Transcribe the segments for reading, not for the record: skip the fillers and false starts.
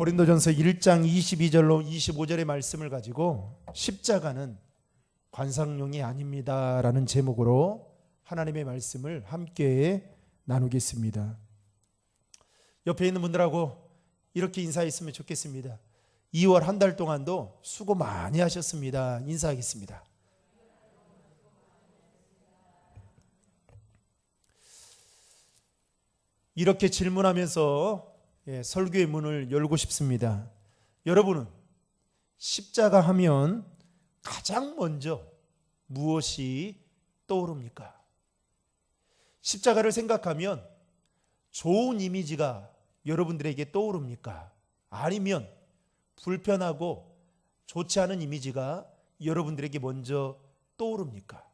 고린도전서 1장 22절로 25절의 말씀을 가지고 십자가는 관상용이 아닙니다 라는 제목으로 하나님의 말씀을 함께 나누겠습니다. 옆에 있는 분들하고 이렇게 인사했으면 좋겠습니다. 2월 한 달 동안도 수고 많이 하셨습니다. 인사하겠습니다. 이렇게 질문하면서 설교의 문을 열고 싶습니다. 여러분은 십자가 하면 가장 먼저 무엇이 떠오릅니까? 십자가를 생각하면 좋은 이미지가 여러분들에게 떠오릅니까? 아니면 불편하고 좋지 않은 이미지가 여러분들에게 먼저 떠오릅니까?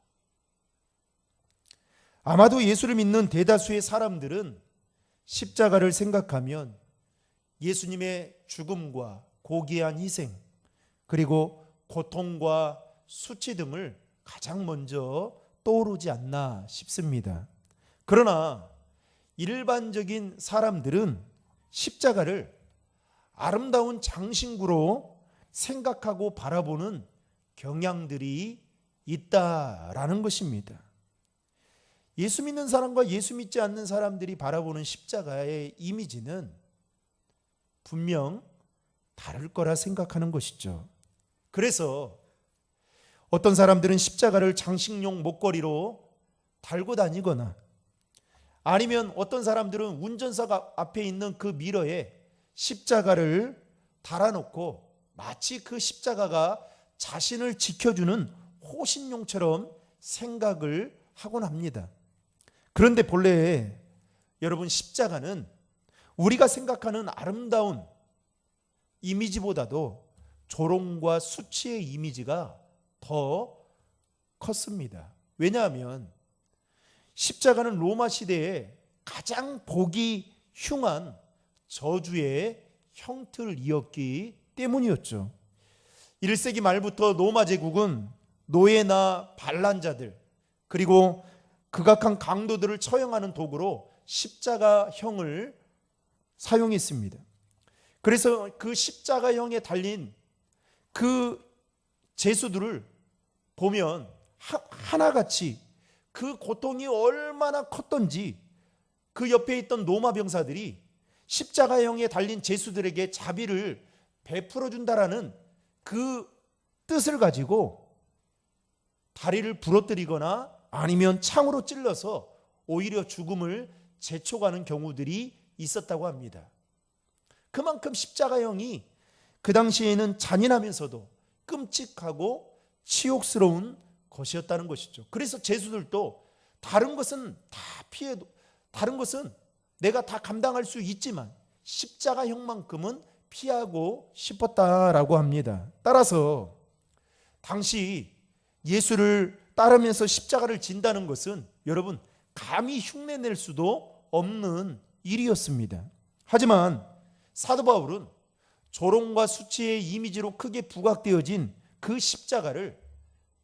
아마도 예수를 믿는 대다수의 사람들은 십자가를 생각하면 예수님의 죽음과 고귀한 희생, 그리고 고통과 수치 등을 가장 먼저 떠오르지 않나 싶습니다. 그러나 일반적인 사람들은 십자가를 아름다운 장신구로 생각하고 바라보는 경향들이 있다라는 것입니다. 예수 믿는 사람과 예수 믿지 않는 사람들이 바라보는 십자가의 이미지는 분명 다를 거라 생각하는 것이죠. 그래서 어떤 사람들은 십자가를 장식용 목걸이로 달고 다니거나, 아니면 어떤 사람들은 운전석 앞에 있는 그 미러에 십자가를 달아놓고 마치 그 십자가가 자신을 지켜주는 호신용처럼 생각을 하곤 합니다. 그런데 본래 여러분, 십자가는 우리가 생각하는 아름다운 이미지보다도 조롱과 수치의 이미지가 더 컸습니다. 왜냐하면 십자가는 로마 시대에 가장 보기 흉한 저주의 형틀이었기 때문이었죠. 1세기 말부터 로마 제국은 노예나 반란자들, 그리고 극악한 강도들을 처형하는 도구로 십자가형을 사용했습니다. 그래서 그 십자가형에 달린 그 제수들을 보면 하나같이 그 고통이 얼마나 컸던지 그 옆에 있던 로마 병사들이 십자가형에 달린 제수들에게 자비를 베풀어 준다라는 그 뜻을 가지고 다리를 부러뜨리거나 아니면 창으로 찔러서 오히려 죽음을 재촉하는 경우들이 있었다고 합니다. 그만큼 십자가형이 그 당시에는 잔인하면서도 끔찍하고 치욕스러운 것이었다는 것이죠. 그래서 제수들도 다른 것은 다 피해도, 다른 것은 내가 다 감당할 수 있지만 십자가형만큼은 피하고 싶었다라고 합니다. 따라서 당시 예수를 따르면서 십자가를 진다는 것은 여러분 감히 흉내낼 수도 없는 일이었습니다. 하지만 사도 바울은 조롱과 수치의 이미지로 크게 부각되어진 그 십자가를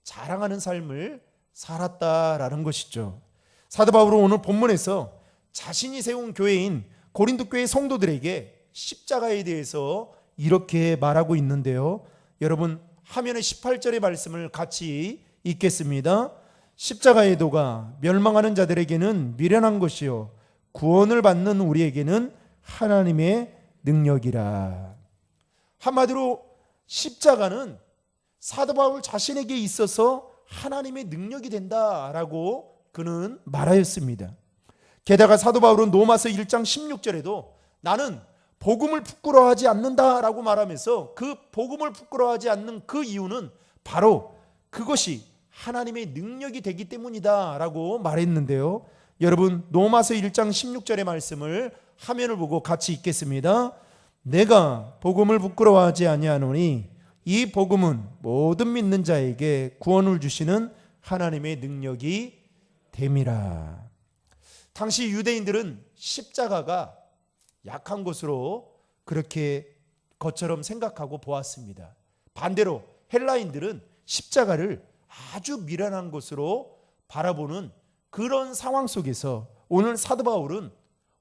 자랑하는 삶을 살았다라는 것이죠. 사도 바울은 오늘 본문에서 자신이 세운 교회인 고린도 교회 성도들에게 십자가에 대해서 이렇게 말하고 있는데요. 여러분 화면에 18절의 말씀을 같이 읽겠습니다. 십자가의 도가 멸망하는 자들에게는 미련한 것이요 구원을 받는 우리에게는 하나님의 능력이라. 한마디로 십자가는 사도 바울 자신에게 있어서 하나님의 능력이 된다라고 그는 말하였습니다. 게다가 사도 바울은 로마서 1장 16절에도 나는 복음을 부끄러워하지 않는다라고 말하면서 그 복음을 부끄러워하지 않는 그 이유는 바로 그것이 하나님의 능력이 되기 때문이다라고 말했는데요. 여러분 로마서 1장 16절의 말씀을 화면을 보고 같이 읽겠습니다. 내가 복음을 부끄러워하지 아니하노니 이 복음은 모든 믿는 자에게 구원을 주시는 하나님의 능력이 됨이라. 당시 유대인들은 십자가가 약한 것으로 그렇게 것처럼 생각하고 보았습니다. 반대로 헬라인들은 십자가를 아주 미련한 것으로 바라보는 그런 상황 속에서 오늘 사도 바울은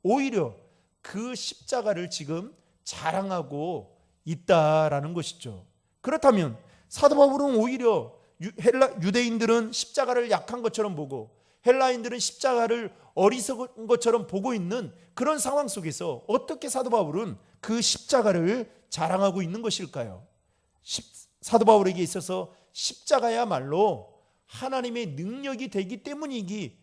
오히려 그 십자가를 지금 자랑하고 있다라는 것이죠. 그렇다면 사도 바울은 오히려 유대인들은 십자가를 약한 것처럼 보고 헬라인들은 십자가를 어리석은 것처럼 보고 있는 그런 상황 속에서 어떻게 사도 바울은 그 십자가를 자랑하고 있는 것일까요? 사도 바울에게 있어서 십자가야말로 하나님의 능력이 되기 때문에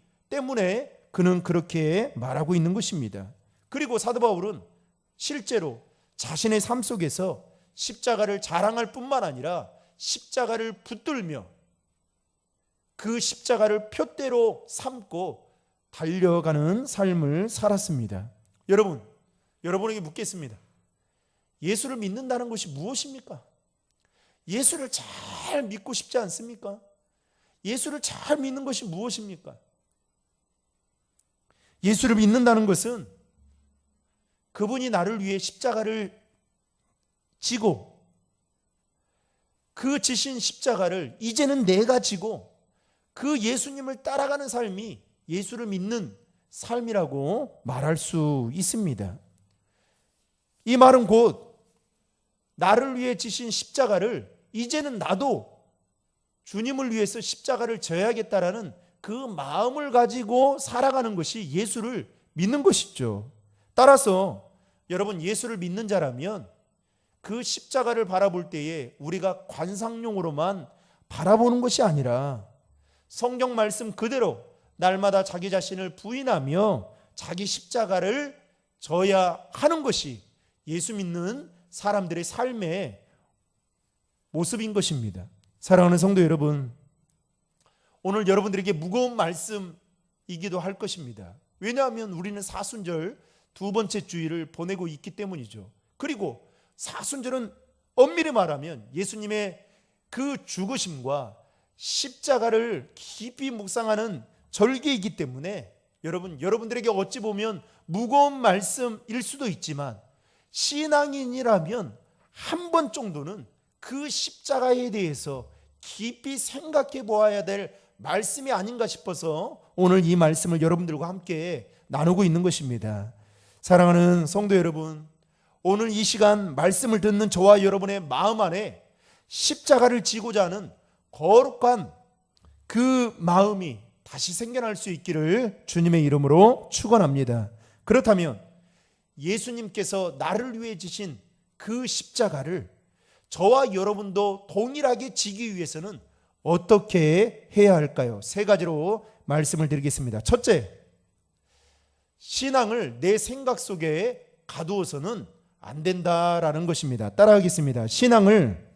그는 그렇게 말하고 있는 것입니다. 그리고 사도 바울은 실제로 자신의 삶 속에서 십자가를 자랑할 뿐만 아니라 십자가를 붙들며 그 십자가를 표대로 삼고 달려가는 삶을 살았습니다. 여러분에게 묻겠습니다. 예수를 믿는다는 것이 무엇입니까? 예수를 잘 믿고 싶지 않습니까? 예수를 잘 믿는 것이 무엇입니까? 예수를 믿는다는 것은 그분이 나를 위해 십자가를 지고 그 지신 십자가를 이제는 내가 지고 그 예수님을 따라가는 삶이 예수를 믿는 삶이라고 말할 수 있습니다. 이 말은 곧 나를 위해 지신 십자가를 이제는 나도 주님을 위해서 십자가를 져야겠다라는 그 마음을 가지고 살아가는 것이 예수를 믿는 것이죠. 따라서 여러분, 예수를 믿는 자라면 그 십자가를 바라볼 때에 우리가 관상용으로만 바라보는 것이 아니라 성경 말씀 그대로 날마다 자기 자신을 부인하며 자기 십자가를 져야 하는 것이 예수 믿는 사람들의 삶의 모습인 것입니다. 사랑하는 성도 여러분, 오늘 여러분들에게 무거운 말씀이기도 할 것입니다. 왜냐하면 우리는 사순절 두 번째 주일을 보내고 있기 때문이죠. 그리고 사순절은 엄밀히 말하면 예수님의 그 죽으심과 십자가를 깊이 묵상하는 절기이기 때문에 여러분들에게 어찌 보면 무거운 말씀일 수도 있지만 신앙인이라면 한 번 정도는 그 십자가에 대해서 깊이 생각해 보아야 될 말씀이 아닌가 싶어서 오늘 이 말씀을 여러분들과 함께 나누고 있는 것입니다. 사랑하는 성도 여러분, 오늘 이 시간 말씀을 듣는 저와 여러분의 마음 안에 십자가를 지고자 하는 거룩한 그 마음이 다시 생겨날 수 있기를 주님의 이름으로 축원합니다. 그렇다면 예수님께서 나를 위해 지신 그 십자가를 저와 여러분도 동일하게 지기 위해서는 어떻게 해야 할까요? 세 가지로 말씀을 드리겠습니다. 첫째, 신앙을 내 생각 속에 가두어서는 안 된다라는 것입니다. 따라하겠습니다. 신앙을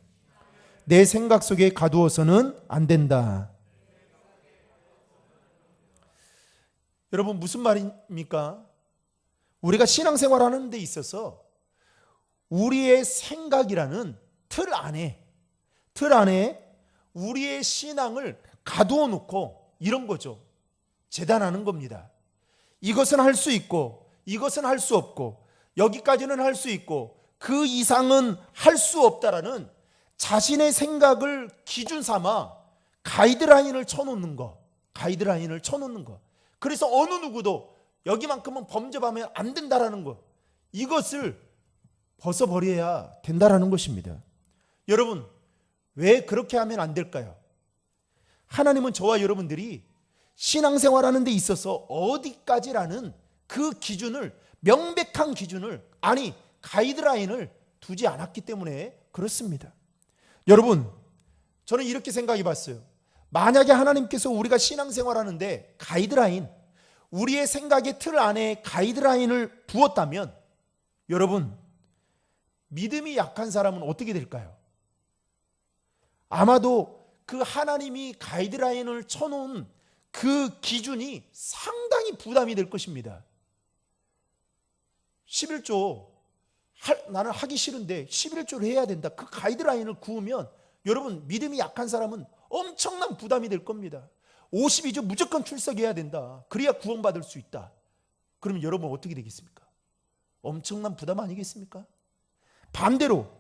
내 생각 속에 가두어서는 안 된다. 여러분, 무슨 말입니까? 우리가 신앙생활하는 데 있어서 우리의 생각이라는 틀 안에 우리의 신앙을 가두어 놓고 이런 거죠. 재단하는 겁니다. 이것은 할 수 있고 이것은 할 수 없고 여기까지는 할 수 있고 그 이상은 할 수 없다라는 자신의 생각을 기준 삼아 가이드라인을 쳐놓는 거. 그래서 어느 누구도 여기만큼은 범접하면 안 된다라는 것, 이것을 벗어버려야 된다라는 것입니다. 여러분, 왜 그렇게 하면 안 될까요? 하나님은 저와 여러분들이 신앙생활하는 데 있어서 어디까지라는 그 기준을, 명백한 기준을, 아니 가이드라인을 두지 않았기 때문에 그렇습니다. 여러분, 저는 이렇게 생각해 봤어요. 만약에 하나님께서 우리가 신앙생활하는데 가이드라인, 우리의 생각의 틀 안에 가이드라인을 두었다면 여러분, 믿음이 약한 사람은 어떻게 될까요? 아마도 그 하나님이 가이드라인을 쳐놓은 그 기준이 상당히 부담이 될 것입니다. 11조 나는 하기 싫은데 11조를 해야 된다. 그 가이드라인을 구우면 여러분, 믿음이 약한 사람은 엄청난 부담이 될 겁니다. 52조 무조건 출석해야 된다. 그래야 구원받을 수 있다. 그러면 여러분 어떻게 되겠습니까? 엄청난 부담 아니겠습니까? 반대로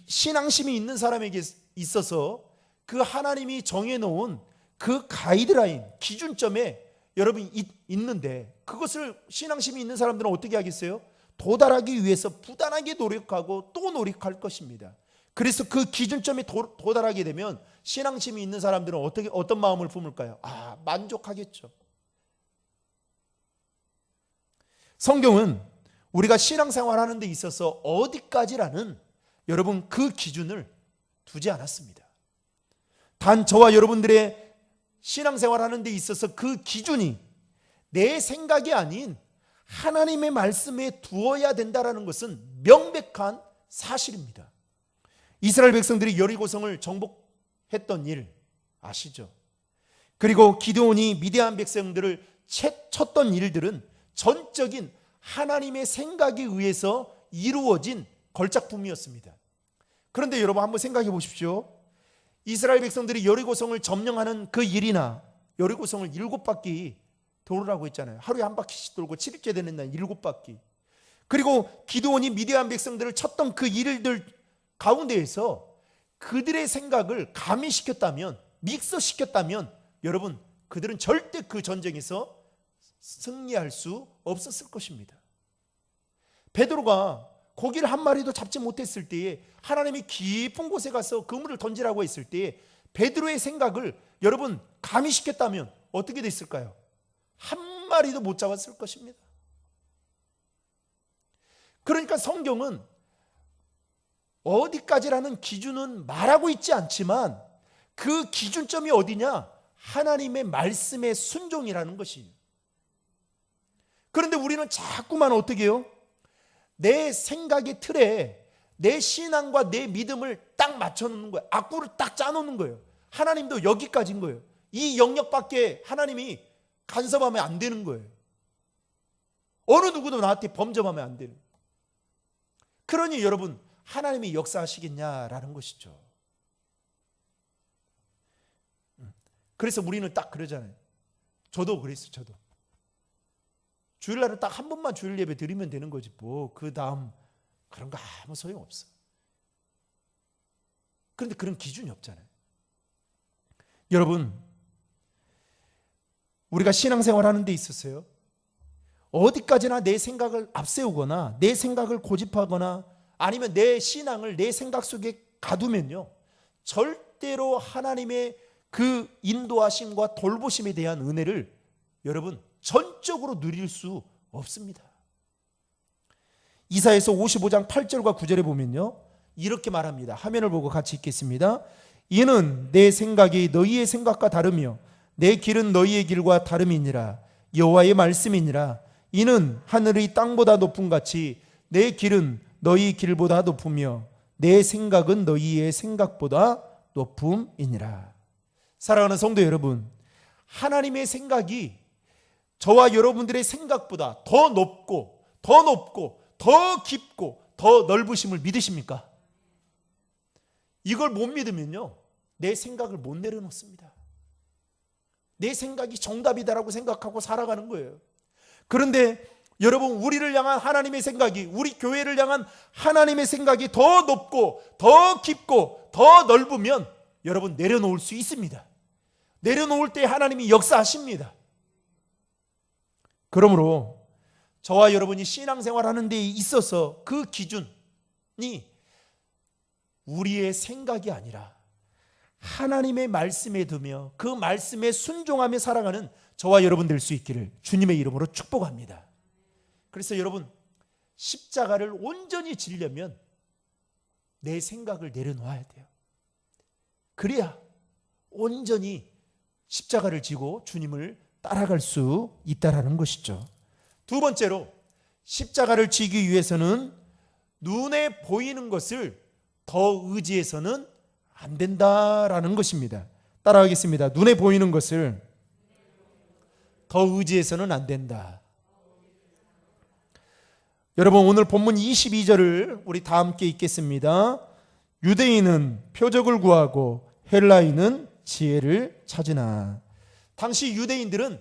신앙심이 있는 사람에게 있어서 그 하나님이 정해놓은 그 가이드라인, 기준점에 여러분이 있는데 그것을 신앙심이 있는 사람들은 어떻게 하겠어요? 도달하기 위해서 부단하게 노력하고 또 노력할 것입니다. 그래서 그 기준점에 도달하게 되면 신앙심이 있는 사람들은 어떤 마음을 품을까요? 만족하겠죠. 성경은 우리가 신앙생활하는 데 있어서 어디까지라는 여러분 그 기준을 두지 않았습니다. 단 저와 여러분들의 신앙생활하는 데 있어서 그 기준이 내 생각이 아닌 하나님의 말씀에 두어야 된다는 것은 명백한 사실입니다. 이스라엘 백성들이 여리고성을 정복했던 일 아시죠? 그리고 기드온이 미디안 백성들을 쳤던 일들은 전적인 하나님의 생각에 의해서 이루어진 걸작품이었습니다. 그런데 여러분 한번 생각해 보십시오. 이스라엘 백성들이 여리고성을 점령하는 그 일이나 여리고성을 7바퀴 돌으라고 했잖아요. 하루에 한 바퀴씩 돌고 7일째 되는 날 7바퀴. 그리고 기드온이 미디안 백성들을 쳤던 그 일들 가운데에서 그들의 생각을 가미시켰다면, 믹서시켰다면 여러분 그들은 절대 그 전쟁에서 승리할 수 없었을 것입니다. 베드로가 고기를 한 마리도 잡지 못했을 때에 하나님이 깊은 곳에 가서 그물을 던지라고 했을 때에 베드로의 생각을 여러분 가미시켰다면 어떻게 됐을까요? 한 마리도 못 잡았을 것입니다. 그러니까 성경은 어디까지라는 기준은 말하고 있지 않지만 그 기준점이 어디냐? 하나님의 말씀에 순종이라는 것이에요. 그런데 우리는 자꾸만 어떻게 해요? 내 생각의 틀에 내 신앙과 내 믿음을 딱 맞춰놓는 거예요. 악구를 딱 짜놓는 거예요. 하나님도 여기까지인 거예요. 이 영역밖에 하나님이 간섭하면 안 되는 거예요. 어느 누구도 나한테 범접하면 안 되는 거예요. 그러니 여러분 하나님이 역사하시겠냐라는 것이죠. 그래서 우리는 딱 그러잖아요. 저도 그랬어요. 저도 주일날은 딱 한 번만 주일 예배 드리면 되는 거지 뭐 그 다음 그런 거 아무 소용없어. 그런데 그런 기준이 없잖아요. 여러분 우리가 신앙생활 하는 데 있었어요. 어디까지나 내 생각을 앞세우거나 내 생각을 고집하거나 아니면 내 신앙을 내 생각 속에 가두면요 절대로 하나님의 그 인도하심과 돌보심에 대한 은혜를 여러분 전적으로 누릴 수 없습니다. 이사야서 55장 8절과 9절에 보면요 이렇게 말합니다. 화면을 보고 같이 읽겠습니다. 이는 내 생각이 너희의 생각과 다르며 내 길은 너희의 길과 다름이니라. 여호와의 말씀이니라. 이는 하늘의 땅보다 높음 같이 내 길은 너희 길보다 높으며 내 생각은 너희의 생각보다 높음이니라. 사랑하는 성도 여러분, 하나님의 생각이 저와 여러분들의 생각보다 더 높고 더 깊고 더 넓으심을 믿으십니까? 이걸 못 믿으면요 내 생각을 못 내려놓습니다. 내 생각이 정답이다라고 생각하고 살아가는 거예요. 그런데 여러분 우리를 향한 하나님의 생각이 우리 교회를 향한 하나님의 생각이 더 높고 더 깊고 더 넓으면 여러분 내려놓을 수 있습니다. 내려놓을 때 하나님이 역사하십니다. 그러므로 저와 여러분이 신앙생활하는 데 있어서 그 기준이 우리의 생각이 아니라 하나님의 말씀에 두며 그 말씀에 순종하며 살아가는 저와 여러분 될 수 있기를 주님의 이름으로 축복합니다. 그래서 여러분 십자가를 온전히 지려면 내 생각을 내려놓아야 돼요. 그래야 온전히 십자가를 지고 주님을 따라갈 수 있다라는 것이죠. 두 번째로 십자가를 지기 위해서는 눈에 보이는 것을 더 의지해서는 안 된다라는 것입니다. 따라하겠습니다. 눈에 보이는 것을 더 의지해서는 안 된다. 여러분 오늘 본문 22절을 우리 다 함께 읽겠습니다. 유대인은 표적을 구하고 헬라인은 지혜를 찾으나. 당시 유대인들은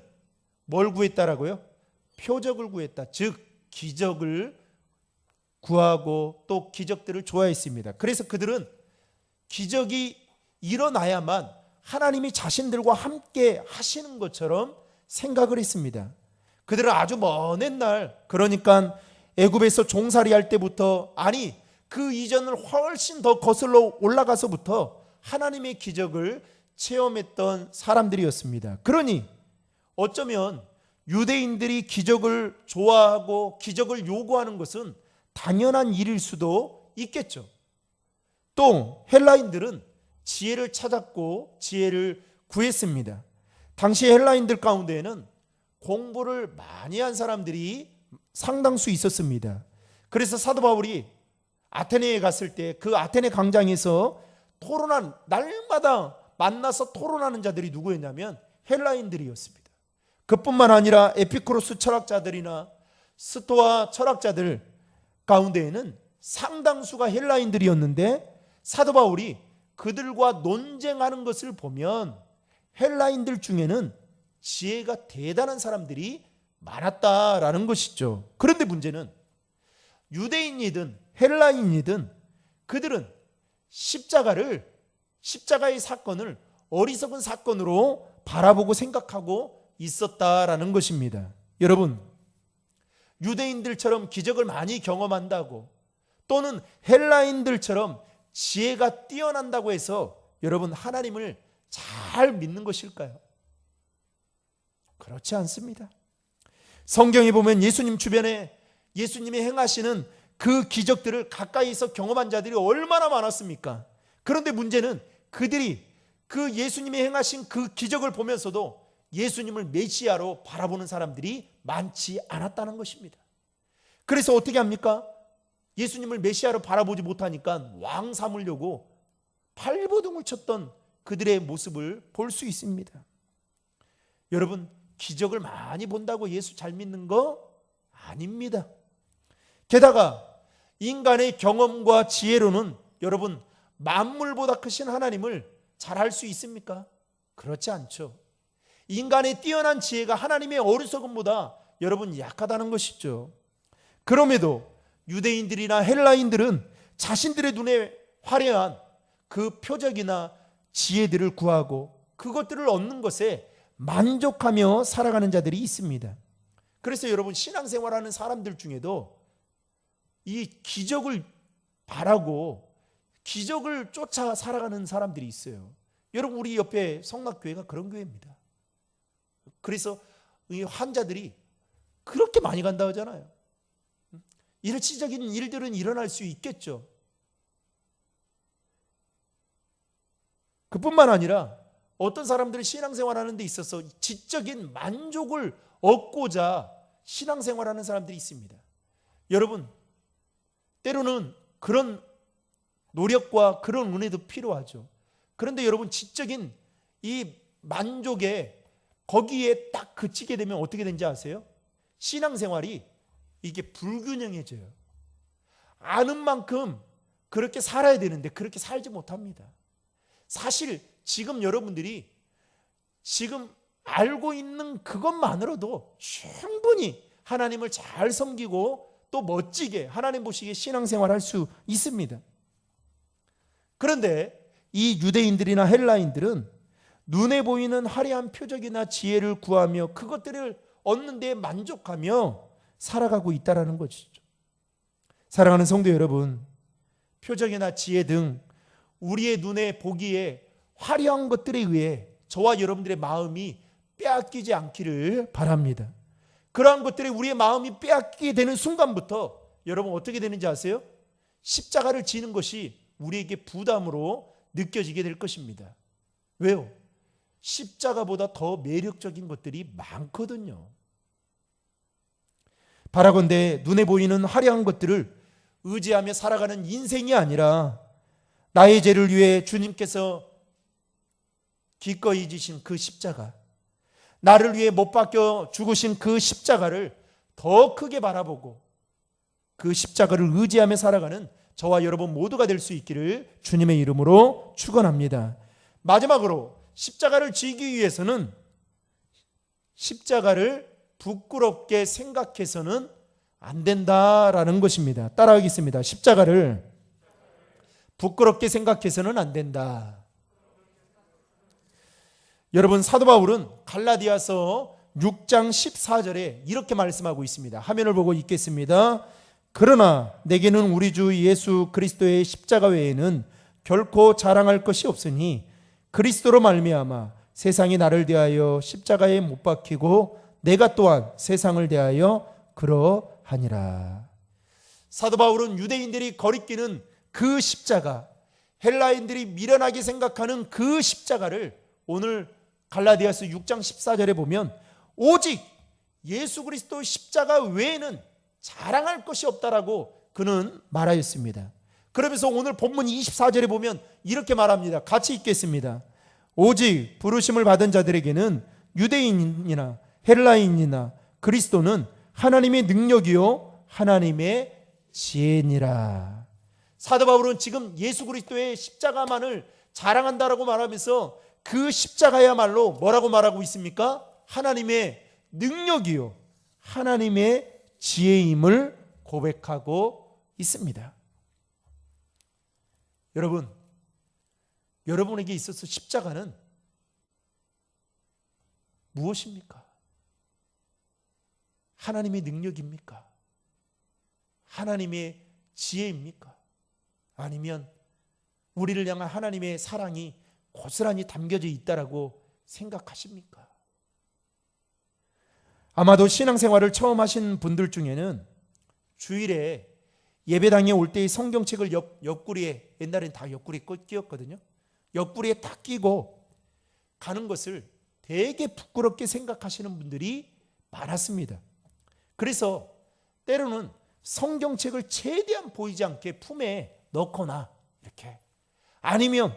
뭘 구했다라고요? 표적을 구했다. 즉 기적을 구하고 또 기적들을 좋아했습니다. 그래서 그들은 기적이 일어나야만 하나님이 자신들과 함께 하시는 것처럼 생각을 했습니다. 그들은 아주 먼 옛날 그러니까 애굽에서 종살이할 때부터, 아니 그 이전을 훨씬 더 거슬러 올라가서부터 하나님의 기적을 체험했던 사람들이었습니다. 그러니 어쩌면 유대인들이 기적을 좋아하고 기적을 요구하는 것은 당연한 일일 수도 있겠죠. 또 헬라인들은 지혜를 찾았고 지혜를 구했습니다. 당시 헬라인들 가운데에는 공부를 많이 한 사람들이 상당수 있었습니다. 그래서 사도 바울이 아테네에 갔을 때 그 아테네 광장에서 토론한, 날마다 만나서 토론하는 자들이 누구였냐면 헬라인들이었습니다. 그뿐만 아니라 에피쿠로스 철학자들이나 스토아 철학자들 가운데에는 상당수가 헬라인들이었는데, 사도 바울이 그들과 논쟁하는 것을 보면 헬라인들 중에는 지혜가 대단한 사람들이 많았다라는 것이죠. 그런데 문제는 유대인이든 헬라인이든 그들은 십자가의 사건을 어리석은 사건으로 바라보고 생각하고 있었다라는 것입니다. 여러분, 유대인들처럼 기적을 많이 경험한다고, 또는 헬라인들처럼 지혜가 뛰어난다고 해서 여러분 하나님을 잘 믿는 것일까요? 그렇지 않습니다. 성경에 보면 예수님 주변에 예수님이 행하시는 그 기적들을 가까이서 경험한 자들이 얼마나 많았습니까? 그런데 문제는 그들이 그 예수님이 행하신 그 기적을 보면서도 예수님을 메시아로 바라보는 사람들이 많지 않았다는 것입니다. 그래서 어떻게 합니까? 예수님을 메시아로 바라보지 못하니까 왕 삼으려고 발버둥을 쳤던 그들의 모습을 볼 수 있습니다. 여러분, 기적을 많이 본다고 예수 잘 믿는 거 아닙니다. 게다가 인간의 경험과 지혜로는 여러분 만물보다 크신 하나님을 잘 알 수 있습니까? 그렇지 않죠. 인간의 뛰어난 지혜가 하나님의 어리석음보다 여러분 약하다는 것이죠. 그럼에도 유대인들이나 헬라인들은 자신들의 눈에 화려한 그 표적이나 지혜들을 구하고 그것들을 얻는 것에 만족하며 살아가는 자들이 있습니다. 그래서 여러분 신앙생활하는 사람들 중에도 이 기적을 바라고 기적을 쫓아 살아가는 사람들이 있어요. 여러분, 우리 옆에 성락교회가 그런 교회입니다. 그래서 이 환자들이 그렇게 많이 간다 하잖아요. 일시적인 일들은 일어날 수 있겠죠. 그뿐만 아니라 어떤 사람들이 신앙생활하는 데 있어서 지적인 만족을 얻고자 신앙생활하는 사람들이 있습니다. 여러분, 때로는 그런 노력과 그런 은혜도 필요하죠. 그런데 여러분, 지적인 이 만족에 거기에 딱 그치게 되면 어떻게 되는지 아세요? 신앙생활이 이게 불균형해져요. 아는 만큼 그렇게 살아야 되는데 그렇게 살지 못합니다. 사실 지금 여러분들이 지금 알고 있는 그것만으로도 충분히 하나님을 잘 섬기고 또 멋지게 하나님 보시기에 신앙생활할 수 있습니다. 그런데 이 유대인들이나 헬라인들은 눈에 보이는 화려한 표적이나 지혜를 구하며 그것들을 얻는 데 만족하며 살아가고 있다는 것이죠. 사랑하는 성도 여러분, 표적이나 지혜 등 우리의 눈에 보기에 화려한 것들에 의해 저와 여러분들의 마음이 빼앗기지 않기를 바랍니다. 그러한 것들에 우리의 마음이 빼앗기게 되는 순간부터 여러분 어떻게 되는지 아세요? 십자가를 지는 것이 우리에게 부담으로 느껴지게 될 것입니다. 왜요? 십자가보다 더 매력적인 것들이 많거든요. 바라건대 눈에 보이는 화려한 것들을 의지하며 살아가는 인생이 아니라 나의 죄를 위해 주님께서 기꺼이 지신 그 십자가, 나를 위해 못 박혀 죽으신 그 십자가를 더 크게 바라보고 그 십자가를 의지하며 살아가는 저와 여러분 모두가 될 수 있기를 주님의 이름으로 축원합니다. 마지막으로 십자가를 지기 위해서는 십자가를 부끄럽게 생각해서는 안 된다라는 것입니다. 따라하겠습니다. 십자가를 부끄럽게 생각해서는 안 된다. 여러분, 사도 바울은 갈라디아서 6장 14절에 이렇게 말씀하고 있습니다. 화면을 보고 읽겠습니다. 그러나 내게는 우리 주 예수 그리스도의 십자가 외에는 결코 자랑할 것이 없으니 그리스도로 말미암아 세상이 나를 대하여 십자가에 못 박히고 내가 또한 세상을 대하여 그러하니라. 사도 바울은 유대인들이 거리끼는 그 십자가, 헬라인들이 미련하게 생각하는 그 십자가를 오늘 갈라디아서 6장 14절에 보면 오직 예수 그리스도 십자가 외에는 자랑할 것이 없다라고 그는 말하였습니다. 그러면서 오늘 본문 24절에 보면 이렇게 말합니다. 같이 읽겠습니다. 오직 부르심을 받은 자들에게는 유대인이나 헬라인이나 그리스도는 하나님의 능력이요 하나님의 지혜니라. 사도 바울은 지금 예수 그리스도의 십자가만을 자랑한다라고 말하면서 그 십자가야말로 뭐라고 말하고 있습니까? 하나님의 능력이요 하나님의 지혜임을 고백하고 있습니다. 여러분, 여러분에게 있어서 십자가는 무엇입니까? 하나님의 능력입니까? 하나님의 지혜입니까? 아니면 우리를 향한 하나님의 사랑이 고스란히 담겨져 있다라고 생각하십니까? 아마도 신앙생활을 처음 하신 분들 중에는 주일에 예배당에 올 때의 성경책을 옆구리에, 옛날엔 다 옆구리에 끼웠거든요. 옆구리에 딱 끼고 가는 것을 되게 부끄럽게 생각하시는 분들이 많았습니다. 그래서 때로는 성경책을 최대한 보이지 않게 품에 넣거나 이렇게, 아니면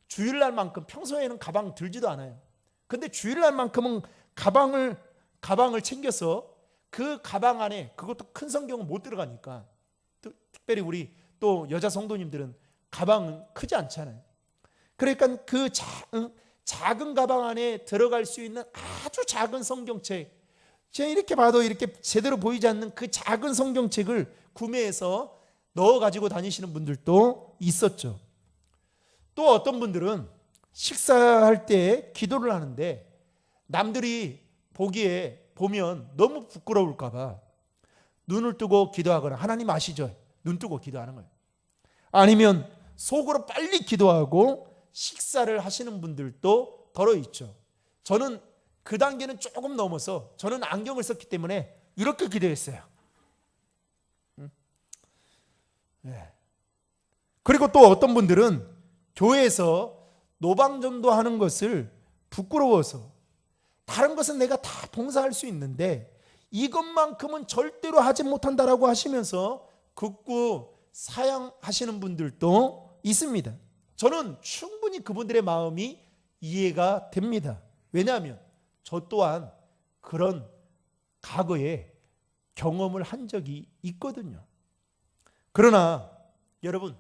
주일날만큼, 평소에는 가방 들지도 않아요. 근데 주일날만큼은 가방을 챙겨서 그 가방 안에, 그것도 큰 성경은 못 들어가니까, 특별히 우리 또 여자 성도님들은 가방은 크지 않잖아요. 그러니까 그 작은 가방 안에 들어갈 수 있는 아주 작은 성경책, 제가 이렇게 봐도 이렇게 제대로 보이지 않는 그 작은 성경책을 구매해서 넣어 가지고 다니시는 분들도 있었죠. 또 어떤 분들은 식사할 때 기도를 하는데 남들이 보면 너무 부끄러울까 봐 눈을 뜨고 기도하거나, 하나님 아시죠? 눈 뜨고 기도하는 거예요. 아니면 속으로 빨리 기도하고 식사를 하시는 분들도 더러 있죠. 저는 그 단계는 조금 넘어서, 저는 안경을 썼기 때문에 이렇게 기도했어요. 네. 그리고 또 어떤 분들은 교회에서 노방전도 하는 것을 부끄러워서, 다른 것은 내가 다 봉사할 수 있는데 이것만큼은 절대로 하지 못한다라고 하시면서 극구 사양하시는 분들도 있습니다. 저는 충분히 그분들의 마음이 이해가 됩니다. 왜냐하면 저 또한 그런 과거에 경험을 한 적이 있거든요. 그러나 여러분,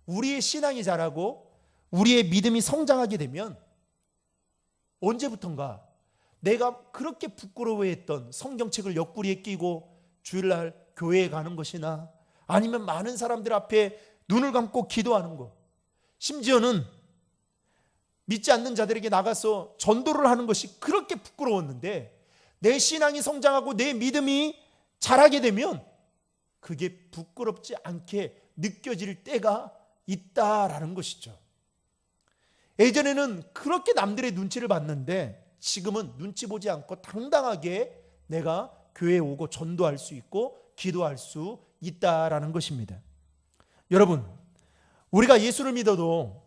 우리의 신앙이 자라고 우리의 믿음이 성장하게 되면 언제부턴가 내가 그렇게 부끄러워했던 성경책을 옆구리에 끼고 주일날 교회에 가는 것이나, 아니면 많은 사람들 앞에 눈을 감고 기도하는 것, 심지어는 믿지 않는 자들에게 나가서 전도를 하는 것이 그렇게 부끄러웠는데, 내 신앙이 성장하고 내 믿음이 자라게 되면 그게 부끄럽지 않게 느껴질 때가 있다라는 것이죠. 예전에는 그렇게 남들의 눈치를 봤는데 지금은 눈치 보지 않고 당당하게 내가 교회에 오고 전도할 수 있고 기도할 수 있다라는 것입니다. 여러분, 우리가 예수를 믿어도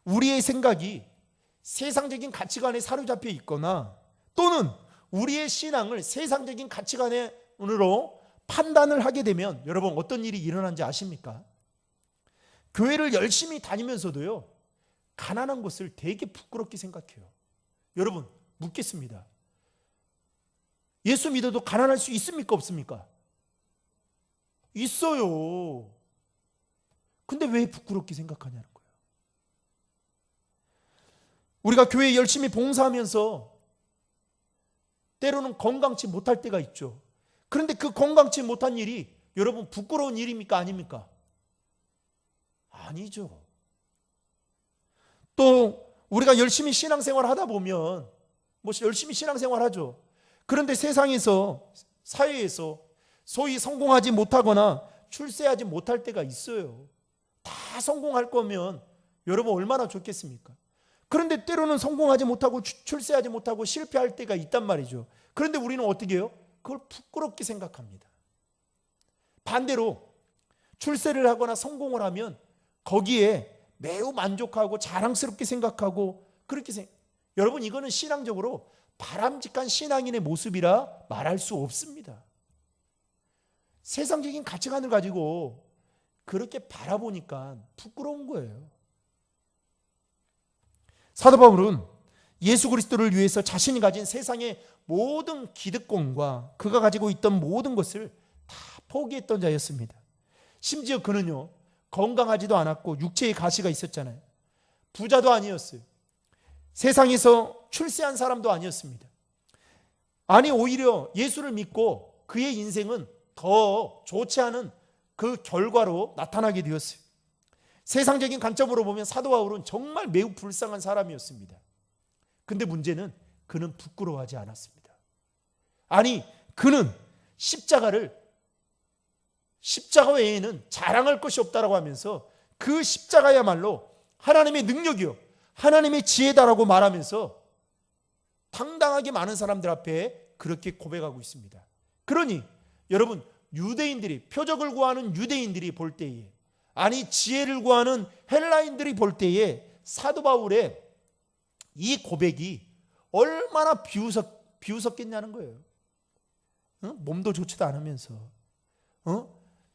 우리의 생각이 세상적인 가치관에 사로잡혀 있거나, 또는 우리의 신앙을 세상적인 가치관으로 판단을 하게 되면 여러분 어떤 일이 일어난지 아십니까? 교회를 열심히 다니면서도요, 가난한 것을 되게 부끄럽게 생각해요. 여러분, 묻겠습니다. 예수 믿어도 가난할 수 있습니까? 없습니까? 있어요. 근데 왜 부끄럽게 생각하냐는 거예요. 우리가 교회에 열심히 봉사하면서 때로는 건강치 못할 때가 있죠. 그런데 그 건강치 못한 일이 여러분 부끄러운 일입니까? 아닙니까? 아니죠. 또 우리가 열심히 신앙생활 하다 보면 열심히 신앙생활 하죠. 그런데 세상에서, 사회에서 소위 성공하지 못하거나 출세하지 못할 때가 있어요. 다 성공할 거면 여러분 얼마나 좋겠습니까? 그런데 때로는 성공하지 못하고 출세하지 못하고 실패할 때가 있단 말이죠. 그런데 우리는 어떻게 해요? 그걸 부끄럽게 생각합니다. 반대로 출세를 하거나 성공을 하면 거기에 매우 만족하고 자랑스럽게 생각하고 여러분, 이거는 신앙적으로 바람직한 신앙인의 모습이라 말할 수 없습니다. 세상적인 가치관을 가지고 그렇게 바라보니까 부끄러운 거예요. 사도 바울은 예수 그리스도를 위해서 자신이 가진 세상의 모든 기득권과 그가 가지고 있던 모든 것을 다 포기했던 자였습니다. 심지어 그는요, 건강하지도 않았고 육체의 가시가 있었잖아요. 부자도 아니었어요. 세상에서 출세한 사람도 아니었습니다. 아니, 오히려 예수를 믿고 그의 인생은 더 좋지 않은 그 결과로 나타나게 되었어요. 세상적인 관점으로 보면 사도 바울은 정말 매우 불쌍한 사람이었습니다. 근데 문제는 그는 부끄러워하지 않았습니다. 아니, 그는 십자가 외에는 자랑할 것이 없다라고 하면서 그 십자가야말로 하나님의 능력이요, 하나님의 지혜다라고 말하면서 당당하게 많은 사람들 앞에 그렇게 고백하고 있습니다. 그러니 여러분, 유대인들이, 표적을 구하는 유대인들이 볼 때에, 아니 지혜를 구하는 헬라인들이 볼 때에 사도 바울의 이 고백이 얼마나 비웃었겠냐는 거예요. 몸도 좋지도 않으면서,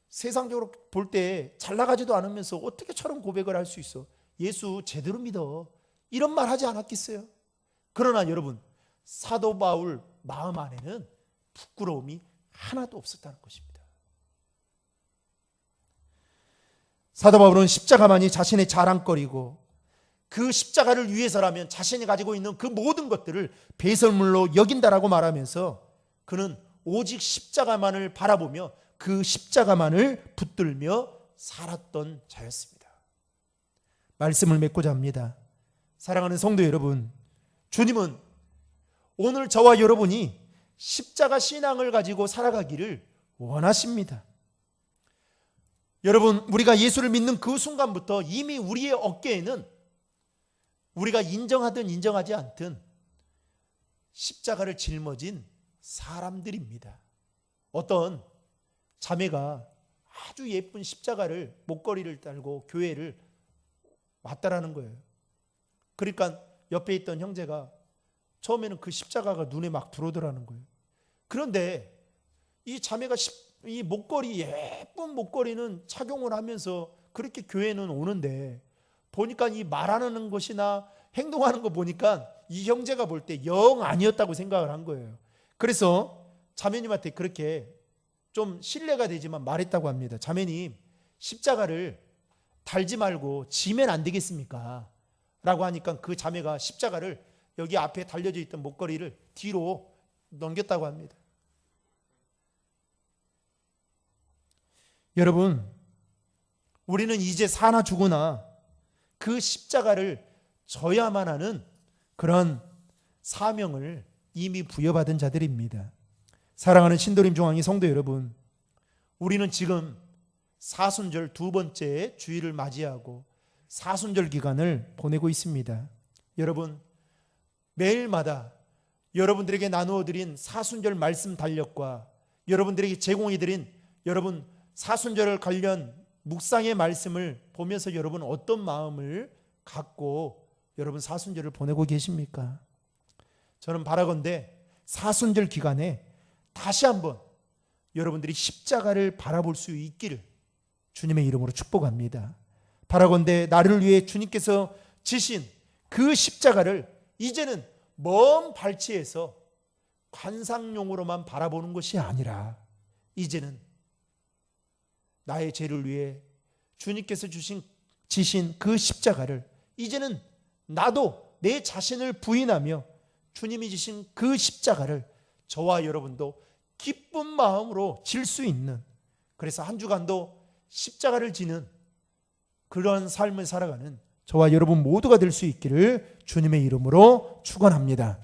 세상적으로 볼 때 잘 나가지도 않으면서 어떻게 저런 고백을 할 수 있어? 예수 제대로 믿어, 이런 말 하지 않았겠어요? 그러나 여러분, 사도 바울 마음 안에는 부끄러움이 하나도 없었다는 것입니다. 사도 바울은 십자가만이 자신의 자랑거리고 그 십자가를 위해서라면 자신이 가지고 있는 그 모든 것들을 배설물로 여긴다라고 말하면서 그는 오직 십자가만을 바라보며 그 십자가만을 붙들며 살았던 자였습니다. 말씀을 맺고자 합니다. 사랑하는 성도 여러분, 주님은 오늘 저와 여러분이 십자가 신앙을 가지고 살아가기를 원하십니다. 여러분, 우리가 예수를 믿는 그 순간부터 이미 우리의 어깨에는 우리가 인정하든 인정하지 않든 십자가를 짊어진 사람들입니다. 어떤 자매가 아주 예쁜 십자가를 목걸이를 달고 교회를 왔다라는 거예요. 그러니까 옆에 있던 형제가 처음에는 그 십자가가 눈에 막 들어오더라는 거예요. 그런데 이 자매가 이 목걸이, 예쁜 목걸이는 착용을 하면서 그렇게 교회는 오는데 보니까 이 말하는 것이나 행동하는 거 보니까 이 형제가 볼 때 영 아니었다고 생각을 한 거예요. 그래서 자매님한테 그렇게 좀 신뢰가 되지만 말했다고 합니다. 자매님, 십자가를 달지 말고 지면 안 되겠습니까? 라고 하니까 그 자매가 십자가를 여기 앞에 달려져 있던 목걸이를 뒤로 넘겼다고 합니다. 여러분, 우리는 이제 사나 죽으나 그 십자가를 져야만 하는 그런 사명을 이미 부여받은 자들입니다. 사랑하는 신도림 중앙의 성도 여러분, 우리는 지금 사순절 두 번째 주일을 맞이하고 사순절 기간을 보내고 있습니다. 여러분, 매일마다 여러분들에게 나누어드린 사순절 말씀 달력과 여러분들에게 제공해드린 여러분 사순절 관련 묵상의 말씀을 보면서 여러분 어떤 마음을 갖고 여러분 사순절을 보내고 계십니까? 저는 바라건대 사순절 기간에 다시 한번 여러분들이 십자가를 바라볼 수 있기를 주님의 이름으로 축복합니다. 바라건대 나를 위해 주님께서 지신 그 십자가를 이제는 먼 발치에서 관상용으로만 바라보는 것이 아니라 이제는 나의 죄를 위해 주님께서 지신 그 십자가를 이제는 나도 내 자신을 부인하며 주님이 지신 그 십자가를 저와 여러분도 기쁜 마음으로 질 수 있는, 그래서 한 주간도 십자가를 지는 그런 삶을 살아가는 저와 여러분 모두가 될 수 있기를 주님의 이름으로 축원합니다.